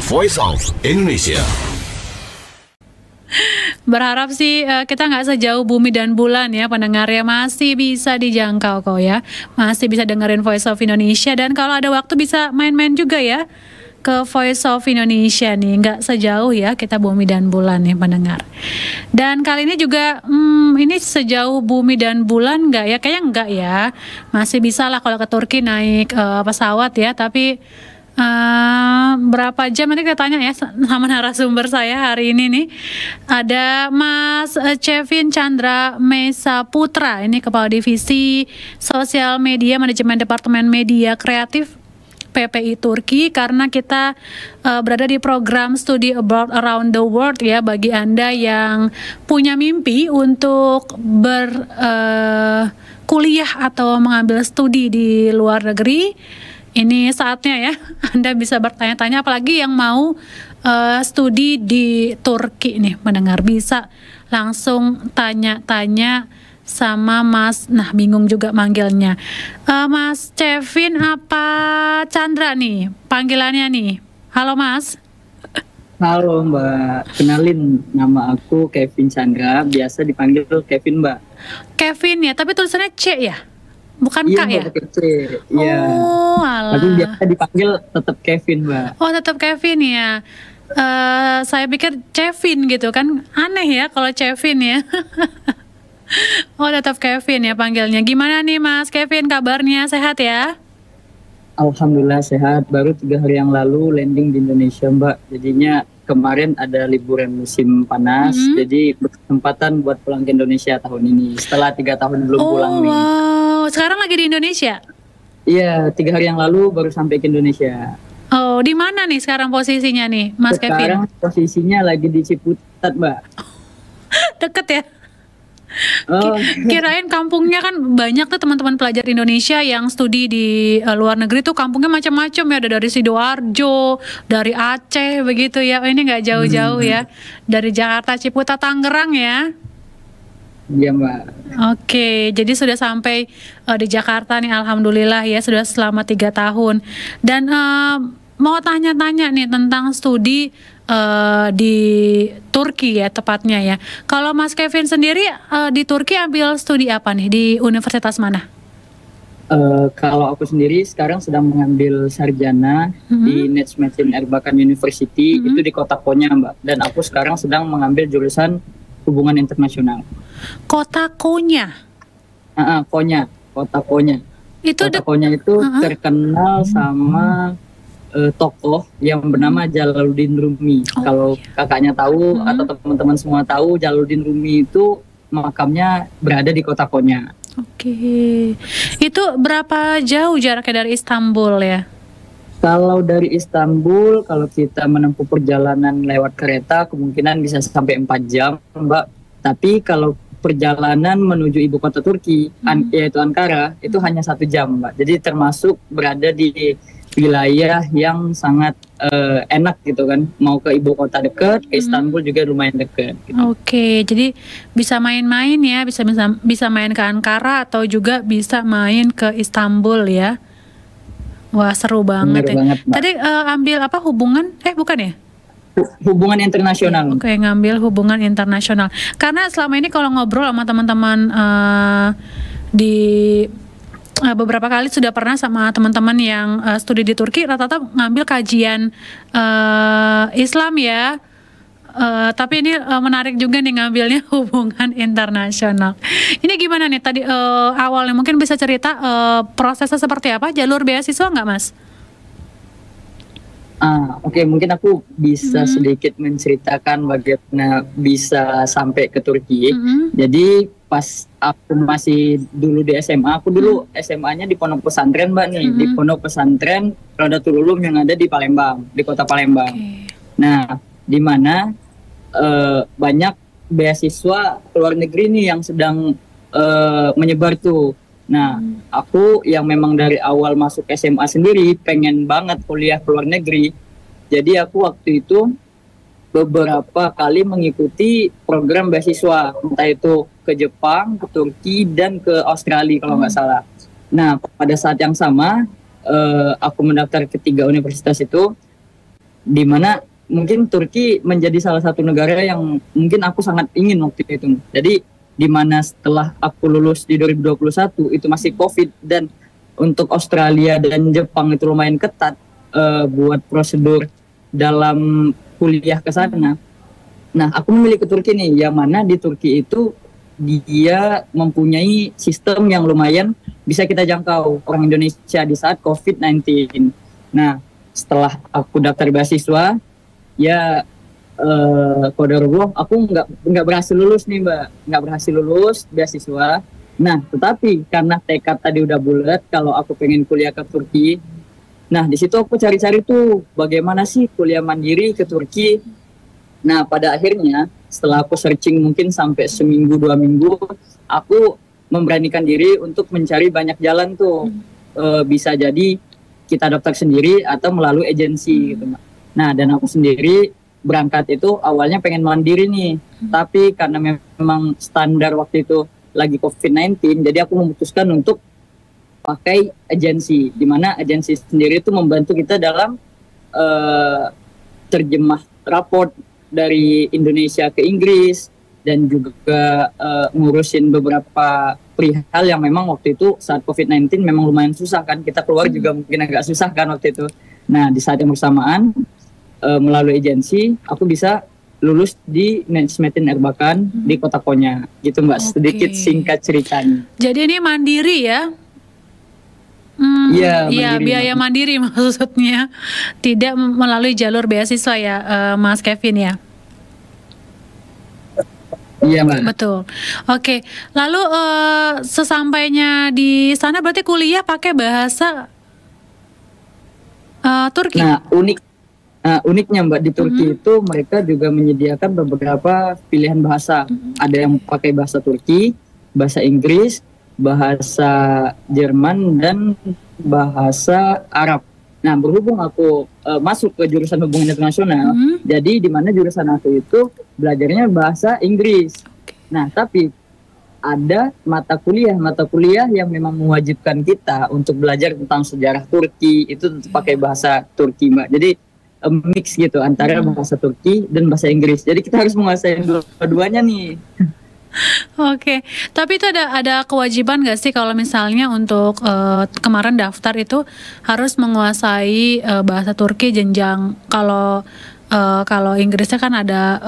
Voice of Indonesia. Berharap sih kita nggak sejauh bumi dan bulan ya pendengar ya, masih bisa dijangkau kok ya, masih bisa dengerin Voice of Indonesia, dan kalau ada waktu bisa main-main juga ya ke Voice of Indonesia nih, nggak sejauh ya kita bumi dan bulan nih pendengar. Dan kali ini juga ini sejauh bumi dan bulan nggak ya, kayaknya nggak ya, masih bisa lah kalau ke Turki naik pesawat ya, tapi berapa jam nanti kita tanya ya sama narasumber saya hari ini nih. Ada Mas Kevin Chandra Mesa Putra, ini Kepala Divisi Sosial Media Manajemen Departemen Media Kreatif PPI Turki, karena kita berada di program Study Abroad Around the World ya, bagi Anda yang punya mimpi untuk berkuliah atau mengambil studi di luar negeri. Ini saatnya ya, Anda bisa bertanya-tanya, apalagi yang mau studi di Turki nih mendengar, bisa langsung tanya-tanya sama Mas, nah bingung juga manggilnya, Mas Kevin apa Chandra nih panggilannya nih. Halo Mas. Halo Mbak, kenalin nama aku Kevin Chandra, biasa dipanggil Kevin Mbak. Kevin ya, tapi tulisannya C ya? Bukan Iya, K ya? Iya. Oh, alah. Tapi biasa dipanggil tetap Kevin, Mbak. Oh, tetap Kevin ya. Saya pikir Kevin gitu kan, aneh ya kalau Kevin ya. Oh, tetap Kevin ya panggilnya. Gimana nih Mas Kevin, kabarnya sehat ya? Alhamdulillah sehat. Baru 3 hari yang lalu landing di Indonesia, Mbak. Jadinya kemarin ada liburan musim panas, jadi berkesempatan buat pulang ke Indonesia tahun ini. Setelah 3 tahun belum pulang nih. Wow, sekarang lagi di Indonesia? Iya, 3 hari yang lalu baru sampai ke Indonesia. Oh, di mana nih sekarang posisinya nih, Mas Kevin? Sekarang posisinya lagi di Ciputat, Mbak. Deket ya? Oh. Kirain kampungnya kan banyak tuh teman-teman pelajar Indonesia yang studi di luar negeri tuh, kampungnya macam-macam ya, ada dari Sidoarjo, dari Aceh begitu ya. Oh, ini nggak jauh-jauh ya, dari Jakarta, Ciputat, Tangerang ya. Iya Mbak. Oke, jadi sudah sampai di Jakarta nih, alhamdulillah ya, sudah selama 3 tahun. Dan mau tanya-tanya nih tentang studi di Turki ya tepatnya ya. Kalau Mas Kevin sendiri di Turki ambil studi apa nih, di universitas mana? Kalau aku sendiri sekarang sedang mengambil sarjana di Necmettin Erbakan University, itu di kota Konya Mbak. Dan aku sekarang sedang mengambil jurusan hubungan internasional. Kota Konya? Konya, kota Konya. Itu kota Konya itu terkenal sama tokoh yang bernama Jalaluddin Rumi. Kalau kakaknya tahu atau teman-teman semua tahu, Jalaluddin Rumi itu makamnya berada di kota Konya. Oke. Itu berapa jauh jaraknya dari Istanbul ya? Kalau dari Istanbul, kalau kita menempuh perjalanan lewat kereta, kemungkinan bisa sampai 4 jam, Mbak. Tapi kalau perjalanan menuju ibu kota Turki, yaitu Ankara, itu hanya 1 jam, Mbak. Jadi termasuk berada di wilayah yang sangat enak gitu kan. Mau ke ibu kota dekat, ke Istanbul juga lumayan dekat. Gitu. Oke, jadi bisa main-main ya, bisa main ke Ankara atau juga bisa main ke Istanbul ya. Wah, seru banget. Bener banget, Mbak. Tadi ambil apa, hubungan? Bukan ya? Hubungan internasional. Oke, ngambil hubungan internasional. Karena selama ini kalau ngobrol sama teman-teman di beberapa kali sudah pernah sama teman-teman yang studi di Turki, rata-rata ngambil kajian Islam ya. Tapi ini menarik juga nih ngambilnya hubungan internasional. Ini gimana nih tadi awalnya, mungkin bisa cerita prosesnya seperti apa? Jalur beasiswa nggak Mas? Oke, mungkin aku bisa sedikit menceritakan bagaimana bisa sampai ke Turki. Jadi pas aku masih dulu di SMA, aku dulu SMA-nya di pondok pesantren Mbak nih, di pondok pesantren Rodatul Ulum yang ada di Palembang, di kota Palembang. Nah, di mana banyak beasiswa luar negeri nih yang sedang menyebar tuh. Nah, aku yang memang dari awal masuk SMA sendiri pengen banget kuliah ke luar negeri. Jadi aku waktu itu beberapa kali mengikuti program beasiswa, entah itu ke Jepang, ke Turki, dan ke Australia kalau nggak salah. Nah, pada saat yang sama aku mendaftar ke 3 universitas itu. Dimana mungkin Turki menjadi salah satu negara yang mungkin aku sangat ingin waktu itu. Jadi dimana setelah aku lulus di 2021 itu masih COVID, dan untuk Australia dan Jepang itu lumayan ketat buat prosedur dalam kuliah ke sana. Nah, aku memilih ke Turki nih, yang mana di Turki itu dia mempunyai sistem yang lumayan bisa kita jangkau orang Indonesia di saat COVID-19. Nah, setelah aku daftar beasiswa, ya qadarullah aku nggak berhasil lulus nih Mbak, nggak berhasil lulus beasiswa. Nah, tetapi karena tekad tadi udah bulat kalau aku pengen kuliah ke Turki, nah di situ aku cari-cari tuh bagaimana sih kuliah mandiri ke Turki. Nah, pada akhirnya setelah aku searching mungkin sampai seminggu 2 minggu, aku memberanikan diri untuk mencari banyak jalan tuh. Bisa jadi kita daftar sendiri atau melalui agensi gitu Mbak. Nah, dan aku sendiri berangkat itu awalnya pengen mandiri nih, tapi karena memang standar waktu itu lagi COVID-19, jadi aku memutuskan untuk pakai agensi, di mana agensi sendiri itu membantu kita dalam terjemah raport dari Indonesia ke Inggris, dan juga ngurusin beberapa perihal yang memang waktu itu saat COVID-19 memang lumayan susah kan, kita keluar juga mungkin agak susah kan waktu itu. Nah, di saat yang bersamaan melalui agensi aku bisa lulus di Najmuddin Erbakan di Kota Konya gitu Mbak. Sedikit singkat ceritanya. Jadi ini mandiri ya? Iya, biaya mandiri maksudnya, tidak melalui jalur beasiswa ya, Mas Kevin ya? Iya Mbak. Betul. Oke. Lalu sesampainya di sana berarti kuliah pakai bahasa Turki? Nah, uniknya Mbak di Turki itu mereka juga menyediakan beberapa pilihan bahasa. Ada yang pakai bahasa Turki, bahasa Inggris, bahasa Jerman, dan bahasa Arab. Nah, berhubung aku masuk ke jurusan hubungan internasional, jadi di mana jurusan aku itu belajarnya bahasa Inggris. Nah, tapi ada mata kuliah yang memang mewajibkan kita untuk belajar tentang sejarah Turki, itu tetap pakai bahasa Turki Mbak. Jadi mix gitu antara bahasa Turki dan bahasa Inggris. Jadi kita harus menguasai dua-duanya nih. Oke, tapi itu ada kewajiban nggak sih kalau misalnya untuk kemarin daftar itu harus menguasai bahasa Turki jenjang, kalau Inggrisnya kan ada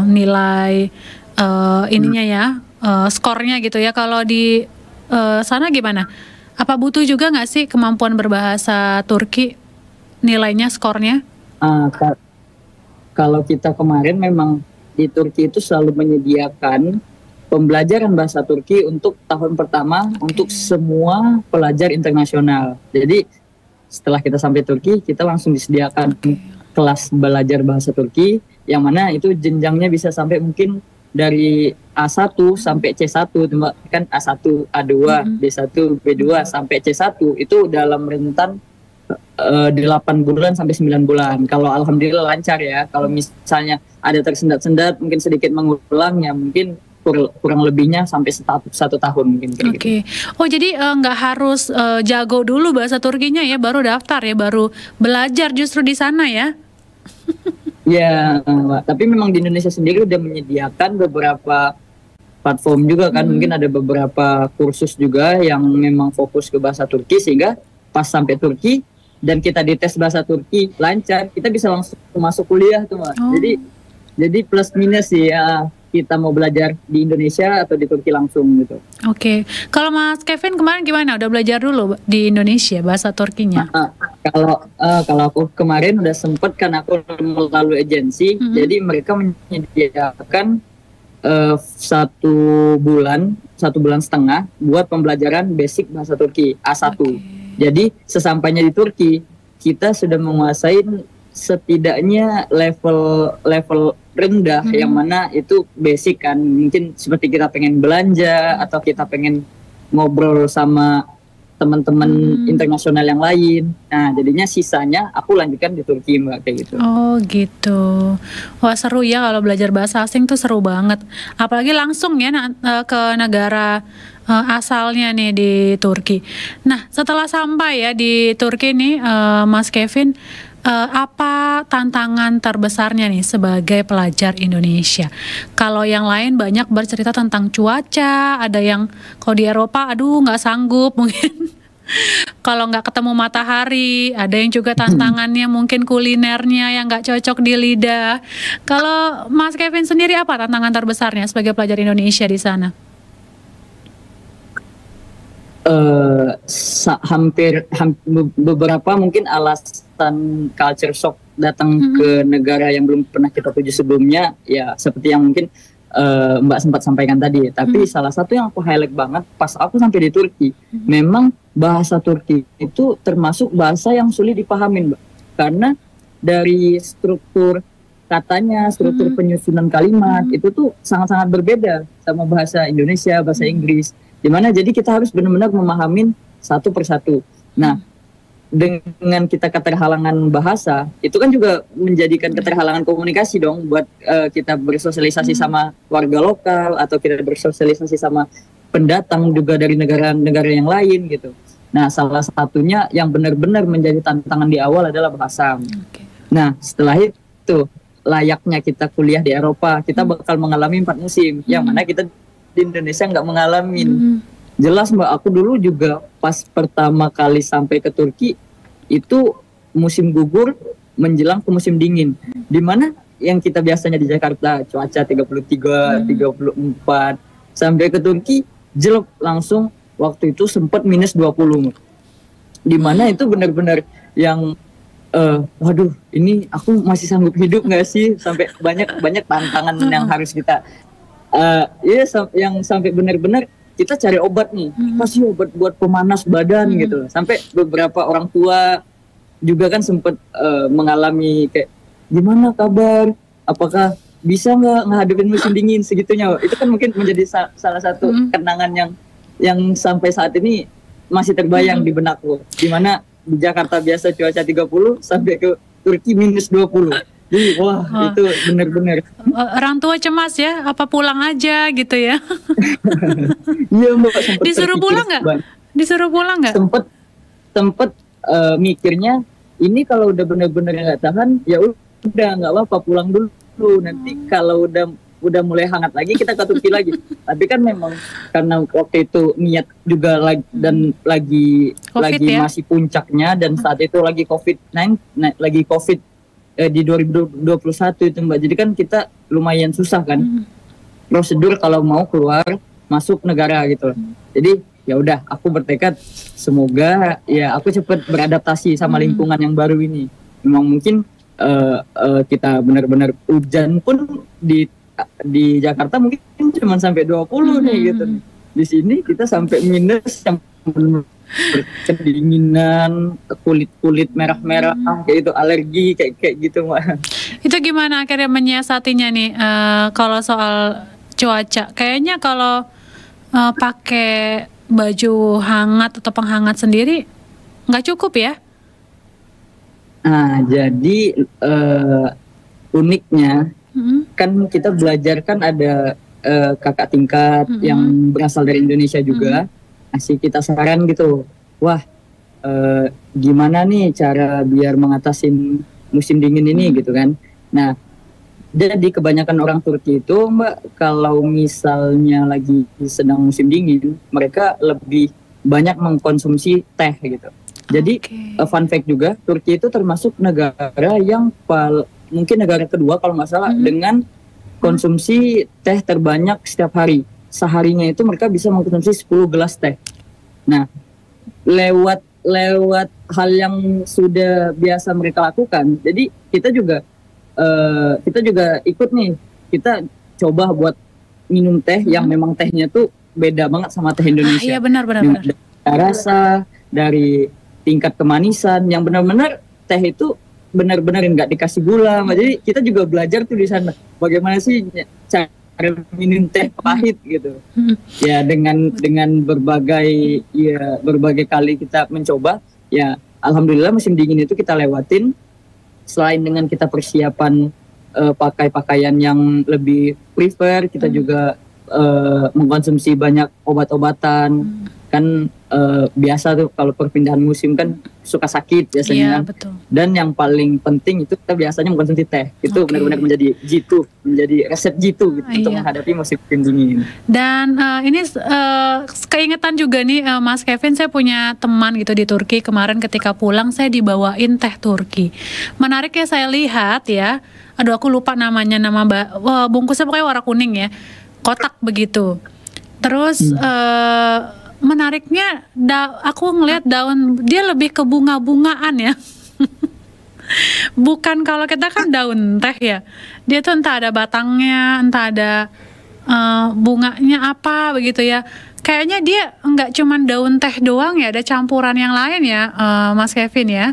nilai ininya ya, skornya gitu ya. Kalau di sana gimana? Apa butuh juga nggak sih kemampuan berbahasa Turki, nilainya, skornya? Kalau kita kemarin memang di Turki itu selalu menyediakan pembelajaran bahasa Turki untuk tahun pertama untuk semua pelajar internasional. Jadi setelah kita sampai Turki, kita langsung disediakan kelas belajar bahasa Turki, yang mana itu jenjangnya bisa sampai mungkin dari A1 sampai C1, kan A1, A2, B1, B2 sampai C1 itu dalam rentan 8 bulan sampai 9 bulan. Kalau alhamdulillah lancar ya. Kalau misalnya ada tersendat-sendat, mungkin sedikit mengulang, ya mungkin kurang lebihnya sampai 1 tahun mungkin. Oke. Oh, jadi nggak harus jago dulu bahasa Turkinya ya, baru daftar ya, baru belajar justru di sana ya? Ya, tapi memang di Indonesia sendiri udah menyediakan beberapa platform juga kan. Mungkin ada beberapa kursus juga yang memang fokus ke bahasa Turki, sehingga pas sampai Turki dan kita dites bahasa Turki lancar, kita bisa langsung masuk kuliah tuh Mbak. Jadi plus minus sih ya, kita mau belajar di Indonesia atau di Turki langsung gitu. Oke. Kalau Mas Kevin kemarin gimana? Udah belajar dulu di Indonesia bahasa Turkinya? Kalau aku kemarin udah sempet, kan aku melalui agensi, jadi mereka menyediakan 1 bulan, 1,5 bulan buat pembelajaran basic bahasa Turki A1. Jadi sesampainya di Turki, kita sudah menguasai setidaknya level rendah, yang mana itu basic kan. Mungkin seperti kita pengen belanja atau kita pengen ngobrol sama teman-teman internasional yang lain. Nah, jadinya sisanya aku lanjutkan di Turki Mbak, kayak gitu. Oh gitu. Wah, seru ya kalau belajar bahasa asing tuh, seru banget. Apalagi langsung ya ke negara asalnya nih di Turki. Nah, setelah sampai ya di Turki nih, Mas Kevin, apa tantangan terbesarnya nih sebagai pelajar Indonesia? Kalau yang lain banyak bercerita tentang cuaca, ada yang kalau di Eropa, aduh nggak sanggup mungkin. Kalau nggak ketemu matahari, ada yang juga tantangannya mungkin kulinernya yang nggak cocok di lidah. Kalau Mas Kevin sendiri apa tantangan terbesarnya sebagai pelajar Indonesia di sana? Beberapa mungkin alasan culture shock datang ke negara yang belum pernah kita tuju sebelumnya, ya seperti yang mungkin Mbak sempat sampaikan tadi. Tapi salah satu yang aku highlight banget pas aku sampai di Turki, memang bahasa Turki itu termasuk bahasa yang sulit dipahamin, Mbak, karena dari struktur katanya, struktur penyusunan kalimat itu tuh sangat-sangat berbeda sama bahasa Indonesia, bahasa Inggris. Dimana jadi kita harus benar-benar memahamin satu persatu. Nah, dengan kita keterhalangan bahasa, itu kan juga menjadikan keterhalangan komunikasi dong buat kita bersosialisasi sama warga lokal atau kita bersosialisasi sama pendatang juga dari negara-negara yang lain gitu. Nah, salah satunya yang benar-benar menjadi tantangan di awal adalah bahasa. Nah, setelah itu layaknya kita kuliah di Eropa, kita bakal mengalami 4 musim, yang mana kita di Indonesia nggak mengalami. Jelas Mbak, aku dulu juga pas pertama kali sampai ke Turki itu musim gugur menjelang ke musim dingin, dimana yang kita biasanya di Jakarta cuaca 33, 34, sampai ke Turki jelek langsung. Waktu itu sempat minus 20, dimana itu benar-benar yang waduh, ini aku masih sanggup hidup nggak sih, sampai banyak tantangan yang harus kita yang sampai benar-benar kita cari obat nih, kasih obat buat pemanas badan gitu. Sampai beberapa orang tua juga kan sempat mengalami kayak gimana kabar, apakah bisa nggak ngadepin musim dingin segitunya. Itu kan mungkin menjadi salah satu kenangan yang sampai saat ini masih terbayang di benakku. Dimana di Jakarta biasa cuaca 30 sampai ke Turki minus 20. Jadi, wah, itu benar-benar. Orang tua cemas ya, apa pulang aja gitu ya? Iya Mbak, sempet disuruh pulang nggak? Disuruh pulang nggak? Sempet mikirnya ini kalau udah benar-benar nggak tahan, ya udah nggak apa-apa pulang dulu. Nanti kalau udah mulai hangat lagi kita ke Turki lagi. Tapi kan memang karena waktu itu niat juga lagi ya? Masih puncaknya dan saat itu lagi COVID di 2021 itu Mbak. Jadi kan kita lumayan susah kan prosedur kalau mau keluar masuk negara gitu. Jadi ya udah, aku bertekad semoga ya aku cepat beradaptasi sama lingkungan yang baru ini. Memang mungkin kita benar-benar hujan pun di Jakarta mungkin cuma sampai 20 nih gitu. Di sini kita sampai minus yang kedinginan, kulit merah-merah, kayak itu alergi kayak gitu Mbak. Itu gimana akhirnya menyiasatinya nih? Kalau soal cuaca, kayaknya kalau pakai baju hangat atau penghangat sendiri nggak cukup ya? Nah, jadi uniknya kan kita belajar kan ada kakak tingkat yang berasal dari Indonesia juga. Kasih kita saran gitu, wah gimana nih cara biar mengatasin musim dingin ini gitu kan. Nah, jadi kebanyakan orang Turki itu Mbak, kalau misalnya lagi sedang musim dingin, mereka lebih banyak mengkonsumsi teh gitu. Jadi fun fact juga, Turki itu termasuk negara yang mungkin negara kedua kalau nggak salah dengan konsumsi teh terbanyak setiap hari. Seharinya itu mereka bisa mengkonsumsi 10 gelas teh. Nah, lewat hal yang sudah biasa mereka lakukan, jadi kita juga ikut nih. Kita coba buat minum teh yang memang tehnya tuh beda banget sama teh Indonesia. Iya benar. Dari rasa, dari tingkat kemanisan, yang benar-benar teh itu benar-benar nggak dikasih gula. Jadi kita juga belajar tuh di sana bagaimana sih cara minum teh pahit gitu. Ya dengan berbagai kali kita mencoba, ya alhamdulillah musim dingin itu kita lewatin. Selain dengan kita persiapan pakai pakaian yang lebih prefer, kita juga mengkonsumsi banyak obat-obatan. Kan biasa tuh kalau perpindahan musim kan suka sakit biasanya Iya, kan. betul. Dan yang paling penting itu kita biasanya mengkonsumsi teh. Itu benar-benar menjadi jitu, menjadi resep jitu gitu untuk menghadapi musim dingin. Dan ini keingetan juga nih Mas Kevin, saya punya teman gitu di Turki, kemarin ketika pulang saya dibawain teh Turki. Menariknya saya lihat ya, aduh aku lupa namanya, bungkusnya pokoknya warna kuning ya, kotak begitu. Terus menariknya aku ngelihat daun dia lebih ke bunga-bungaan ya. Bukan kalau kita kan daun teh ya, dia tuh entah ada batangnya, entah ada bunganya apa begitu ya. Kayaknya dia nggak cuman daun teh doang ya, ada campuran yang lain ya, Mas Kevin ya.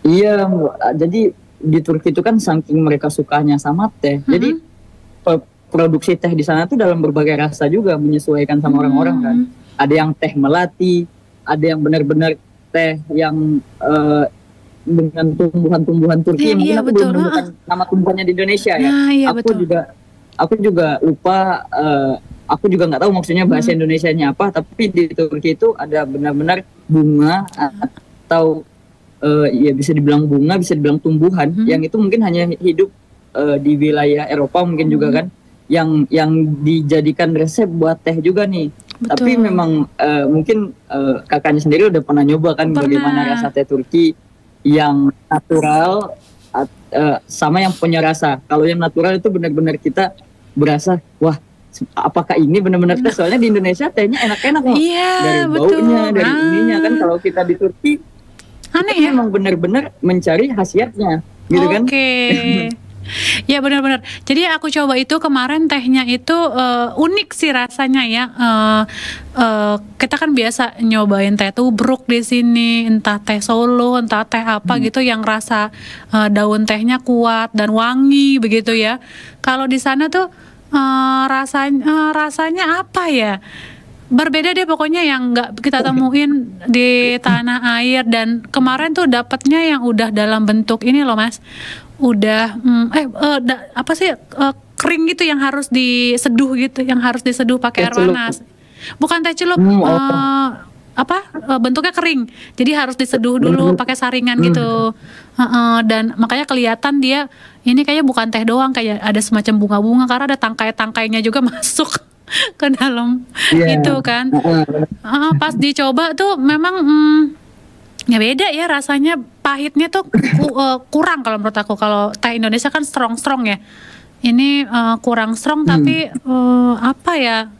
Iya, jadi di Turki itu kan saking mereka sukanya sama teh, jadi produksi teh di sana tuh dalam berbagai rasa juga, menyesuaikan sama orang-orang kan. Ada yang teh melati, ada yang benar-benar teh yang dengan tumbuhan-tumbuhan Turki. Mungkin aku belum menemukan nama tumbuhannya di Indonesia ya. Aku juga lupa. Aku juga nggak tahu maksudnya bahasa Indonesianya apa. Tapi di Turki itu ada benar-benar bunga atau ya bisa dibilang bunga, bisa dibilang tumbuhan yang itu mungkin hanya hidup di wilayah Eropa mungkin juga kan. Yang dijadikan resep buat teh juga nih. Betul. Tapi memang mungkin kakaknya sendiri udah pernah nyoba kan bagaimana rasa teh Turki yang natural sama yang punya rasa. Kalau yang natural itu benar-benar kita berasa, wah apakah ini benar-benar teh? Soalnya di Indonesia tehnya enak-enak loh. Dari baunya, dari ininya kan. Kalau kita di Turki aneh ya, memang benar-benar mencari khasiatnya gitu kan. Ya benar-benar. Jadi aku coba itu kemarin, tehnya itu unik sih rasanya ya. Kita kan biasa nyobain teh tubruk di sini, entah teh Solo, entah teh apa gitu yang rasa daun tehnya kuat dan wangi begitu ya. Kalau di sana tuh rasanya apa ya? Berbeda deh pokoknya, yang nggak kita temuin di tanah air. Dan kemarin tuh dapatnya yang udah dalam bentuk ini loh Mas, udah kering gitu, yang harus diseduh gitu, yang harus diseduh pakai air panas. Bukan teh celup, bentuknya kering, jadi harus diseduh dulu pakai saringan gitu. Dan makanya kelihatan dia ini kayaknya bukan teh doang, kayak ada semacam bunga-bunga karena ada tangkai-tangkainya juga masuk ke dalam itu kan. Pas dicoba tuh memang ya beda ya rasanya, pahitnya tuh kurang kalau menurut aku. Kalau teh Indonesia kan strong ya, ini kurang strong tapi apa ya,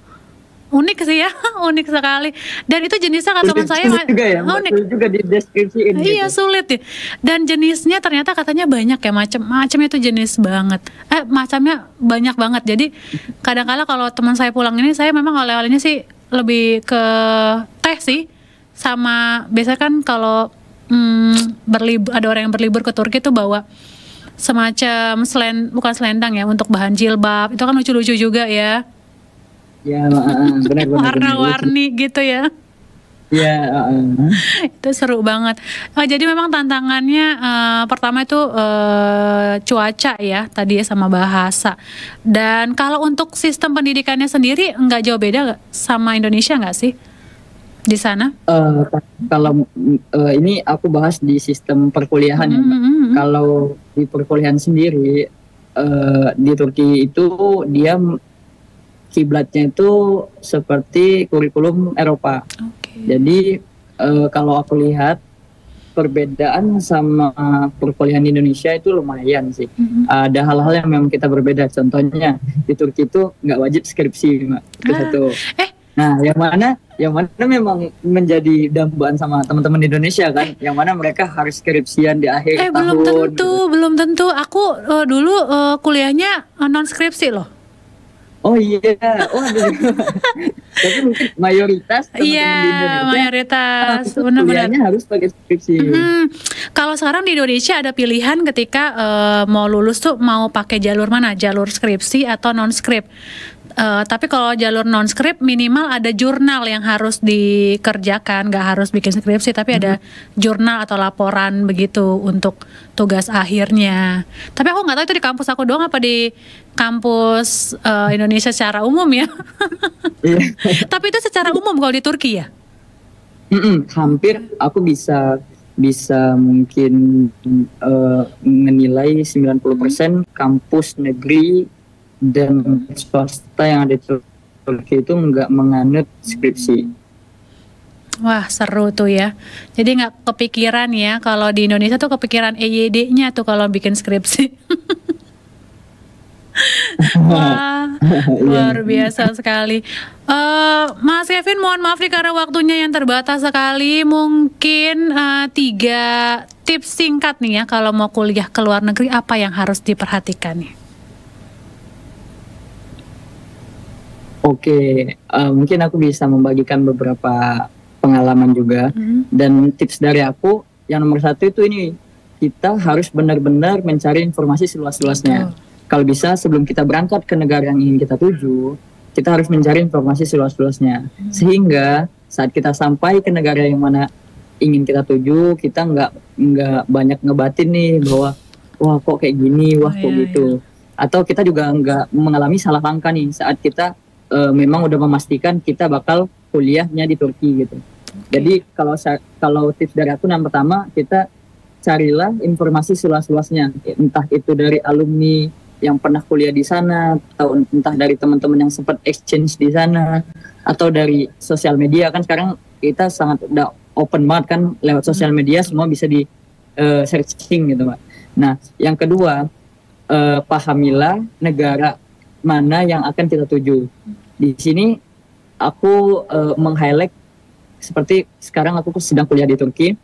unik sih ya. Unik sekali. Dan itu jenisnya kata teman saya juga ya, unik juga di deskripsiin iya gitu. Sulit ya. Dan jenisnya ternyata katanya banyak ya, macam-macamnya itu jenis banget, macamnya banyak banget. Jadi kadang-kala kalau teman saya pulang ini, saya memang oleh-olehnya sih lebih ke teh sih. Sama biasanya kan kalau ada orang yang berlibur ke Turki tuh bawa semacam bukan selendang ya, untuk bahan jilbab. Itu kan lucu-lucu juga ya. Ya, benar. Warna-warni gitu ya. Ya, itu seru banget. Jadi memang tantangannya pertama itu cuaca ya tadi ya, sama bahasa. Dan kalau untuk sistem pendidikannya sendiri nggak jauh beda gak sama Indonesia nggak sih di sana? Kalau ini aku bahas di sistem perkuliahan ya. Kalau di perkuliahan sendiri di Turki itu dia kiblatnya itu seperti kurikulum Eropa. Jadi kalau aku lihat perbedaan sama perkuliahan di Indonesia itu lumayan sih. Ada hal-hal yang memang kita berbeda. Contohnya di Turki itu nggak wajib skripsi, Mbak. Itu satu. Nah, yang mana memang menjadi dambaan sama teman-teman di Indonesia kan, yang mana mereka harus skripsian di akhir tahun. Belum tentu. Aku dulu kuliahnya non skripsi loh. Oh iya, tapi mungkin mayoritas teman-teman di Indonesia, mayoritas benar-benar harus pakai skripsi. Kalau sekarang di Indonesia ada pilihan ketika mau lulus tuh mau pakai jalur mana, jalur skripsi atau non skrip. Tapi kalau jalur non skrip minimal ada jurnal yang harus dikerjakan, nggak harus bikin skripsi, tapi ada jurnal atau laporan begitu untuk tugas akhirnya. Tapi aku nggak tahu itu di kampus aku doang apa di kampus Indonesia secara umum ya. Tapi itu secara umum kalau di Turki ya? Hampir aku bisa mungkin menilai 90% kampus negeri dan swasta yang ada di Turki itu nggak menganut skripsi. Wah, seru tuh ya. Jadi nggak kepikiran ya, kalau di Indonesia tuh kepikiran EYD-nya tuh kalau bikin skripsi. Wah, luar biasa sekali. Mas Kevin, mohon maaf nih karena waktunya yang terbatas sekali. Mungkin 3 tips singkat nih ya, kalau mau kuliah ke luar negeri apa yang harus diperhatikan nih? Oke, mungkin aku bisa membagikan beberapa pengalaman juga. Dan tips dari aku yang nomor 1 itu ini, kita harus benar-benar mencari informasi seluas-luasnya. Kalau bisa sebelum kita berangkat ke negara yang ingin kita tuju, kita harus mencari informasi seluas-luasnya. Sehingga saat kita sampai ke negara yang mana ingin kita tuju, kita nggak banyak ngebatin nih bahwa wah kok kayak gini, wah kok gitu. Atau kita juga nggak mengalami salah langkah nih saat kita memang udah memastikan kita bakal kuliahnya di Turki gitu. Jadi kalau tips dari aku yang pertama, kita carilah informasi seluas-luasnya, entah itu dari alumni yang pernah kuliah di sana, atau entah dari teman-teman yang sempat exchange di sana, atau dari sosial media. Kan sekarang kita sangat udah open banget kan, lewat sosial media semua bisa di searching gitu Mbak. Nah yang kedua, pahamilah negara mana yang akan kita tuju. Di sini aku meng-highlight seperti sekarang aku sedang kuliah di Turki.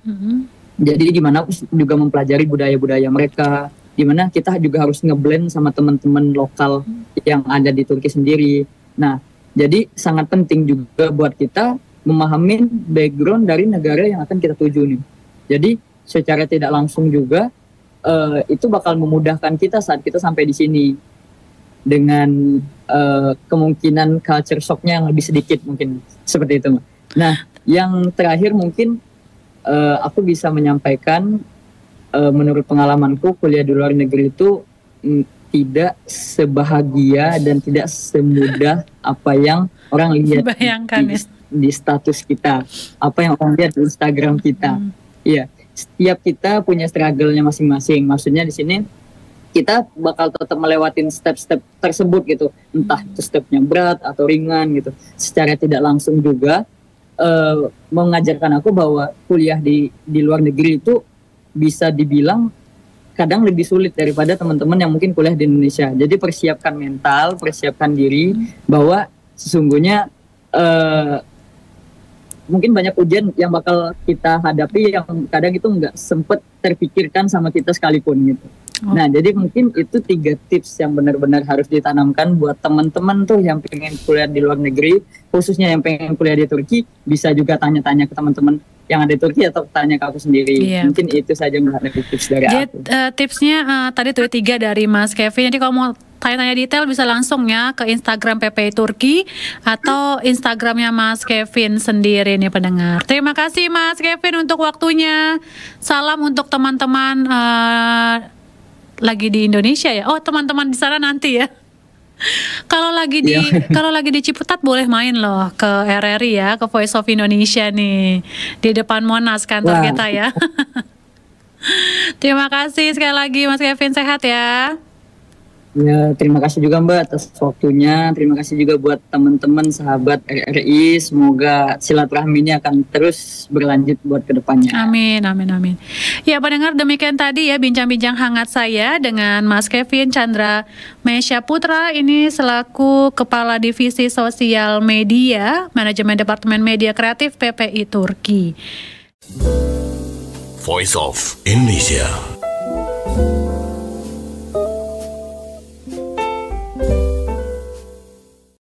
Jadi gimana aku juga mempelajari budaya-budaya mereka, dimana kita juga harus ngeblend sama teman-teman lokal yang ada di Turki sendiri. Nah, jadi sangat penting juga buat kita memahami background dari negara yang akan kita tuju nih. Jadi secara tidak langsung juga itu bakal memudahkan kita saat kita sampai di sini dengan kemungkinan culture shock-nya yang lebih sedikit mungkin seperti itu. Nah, yang terakhir mungkin aku bisa menyampaikan menurut pengalamanku kuliah di luar negeri itu tidak sebahagia dan tidak semudah apa yang orang lihat di status kita, apa yang orang lihat di Instagram kita. Iya, setiap kita punya struggle-nya masing-masing. Maksudnya di sini kita bakal tetap melewatin step-step tersebut gitu, entah itu stepnya berat atau ringan gitu. Secara tidak langsung juga mengajarkan aku bahwa kuliah di luar negeri itu bisa dibilang kadang lebih sulit daripada teman-teman yang mungkin kuliah di Indonesia. Jadi persiapkan mental, persiapkan diri bahwa sesungguhnya mungkin banyak ujian yang bakal kita hadapi yang kadang itu nggak sempet terpikirkan sama kita sekalipun gitu. Nah, jadi mungkin itu 3 tips yang benar-benar harus ditanamkan buat teman-teman tuh yang pengen kuliah di luar negeri, khususnya yang pengen kuliah di Turki, bisa juga tanya-tanya ke teman-teman yang ada di Turki atau tanya ke aku sendiri. Mungkin itu saja Mbak tips dari aku. Tipsnya tadi tuh 3 dari Mas Kevin. Jadi kalau mau tanya-tanya detail bisa langsung ya ke Instagram PPI Turki atau Instagramnya Mas Kevin sendiri nih pendengar. Terima kasih Mas Kevin untuk waktunya. Salam untuk teman-teman lagi di Indonesia ya. Oh, teman-teman di sana nanti ya. Kalau lagi di Ciputat boleh main loh ke RRI ya, ke Voice of Indonesia nih di depan Monas kantor kita ya. Terima kasih sekali lagi Mas Kevin, sehat ya. Ya, terima kasih juga Mbak atas waktunya. Terima kasih juga buat teman-teman sahabat RRI. Semoga silaturahminya akan terus berlanjut buat kedepannya. Amin, amin, amin. Ya pendengar, demikian tadi ya bincang-bincang hangat saya dengan Mas Kevin Chandra Mesya Putra. Ini selaku Kepala Divisi Sosial Media, Manajemen Departemen Media Kreatif PPI Turki. Voice of Indonesia.